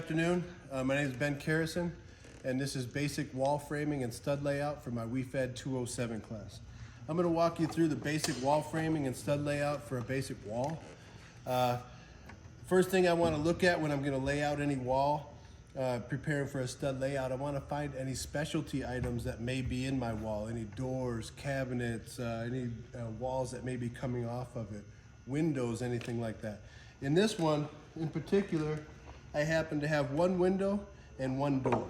Good afternoon. My name is Ben Carrison, and this is basic wall framing and stud layout for my WeFed 207 class. I'm going to walk you through the basic wall framing and stud layout for a basic wall. First thing I want to look at when I'm going to lay out any wall, preparing for a stud layout, I want to find any specialty items that may be in my wall, any doors, cabinets, any walls that may be coming off of it, windows, anything like that. In this one in particular, I happen to have one window and one door.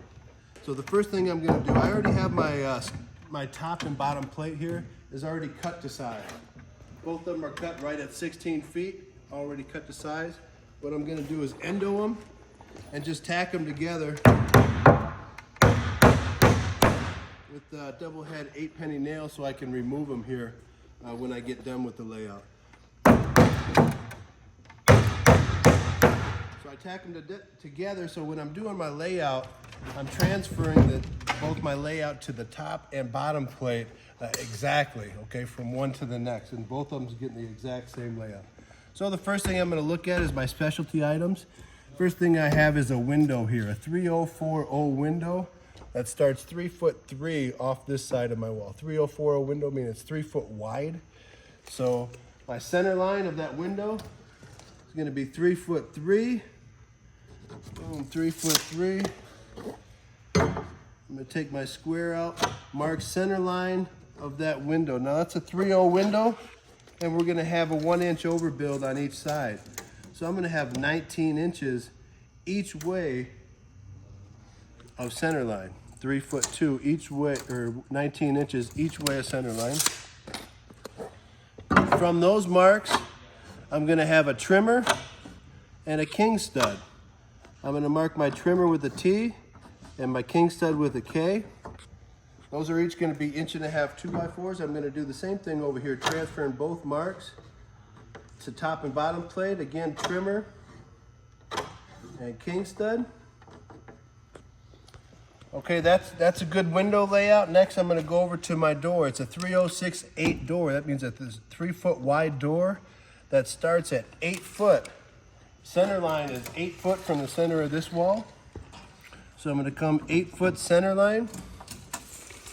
So the first thing I'm going to do, I already have my top and bottom plate here is already cut to size. Both of them are cut right at 16 feet, already cut to size. What I'm going to do is endo them and just tack them together with double head 8-penny nails so I can remove them here when I get done with the layout. So I tack them together so when I'm doing my layout, I'm transferring both my layout to the top and bottom plate exactly, okay, from one to the next, and both of them getting the exact same layout. So the first thing I'm going to look at is my specialty items. First thing I have is a window here, a 3040 window that starts 3'3" off this side of my wall. 3040 window means it's 3 foot wide. So my center line of that window is going to be 3'3". Boom, 3'3". I'm going to take my square out, mark center line of that window. Now that's a 3/0 window, and we're going to have a 1-inch overbuild on each side. So I'm going to have 19 inches each way of center line. 3'2" each way, or 19 inches each way of center line. From those marks, I'm going to have a trimmer and a king stud. I'm going to mark my trimmer with a T and my king stud with a K. Those are each going to be 1.5" 2x4s. I'm going to do the same thing over here, transferring both marks to top and bottom plate. Again, trimmer and king stud. Okay, that's a good window layout. Next, I'm going to go over to my door. It's a 3068 door. That means that this 3 foot wide door that starts at 8 foot. Center line is 8 foot from the center of this wall. So I'm going to come 8 foot center line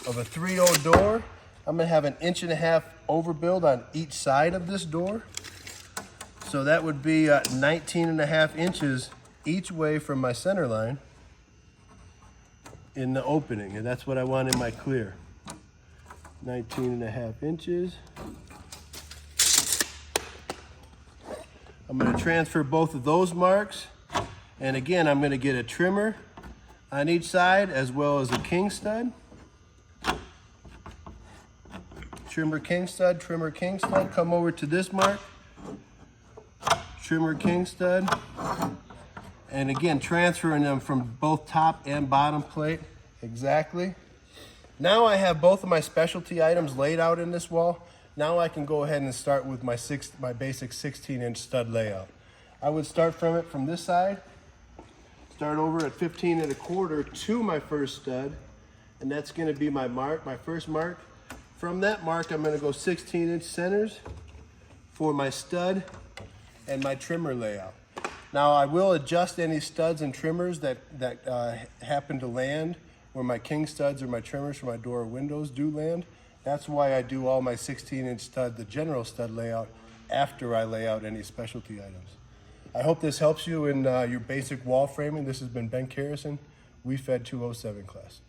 of a 3/0 door. I'm going to have an 1.5" overbuild on each side of this door. So that would be 19.5 inches each way from my center line in the opening. And that's what I want in my clear. 19.5 inches. I'm going to transfer both of those marks. And again, I'm going to get a trimmer on each side as well as a king stud. Trimmer, king stud, trimmer, king stud. Come over to this mark. Trimmer, king stud. And again, transferring them from both top and bottom plate. Exactly. Now I have both of my specialty items laid out in this wall. Now I can go ahead and start with my basic 16-inch stud layout. I would start from this side. Start over at 15.25 to my first stud, and that's going to be my mark, my first mark. From that mark, I'm going to go 16-inch centers for my stud and my trimmer layout. Now I will adjust any studs and trimmers that happen to land where my king studs or my trimmers for my door or windows do land. That's why I do all my 16-inch stud, the general stud layout, after I lay out any specialty items. I hope this helps you in your basic wall framing. This has been Ben Carrison, WeFed 207 class.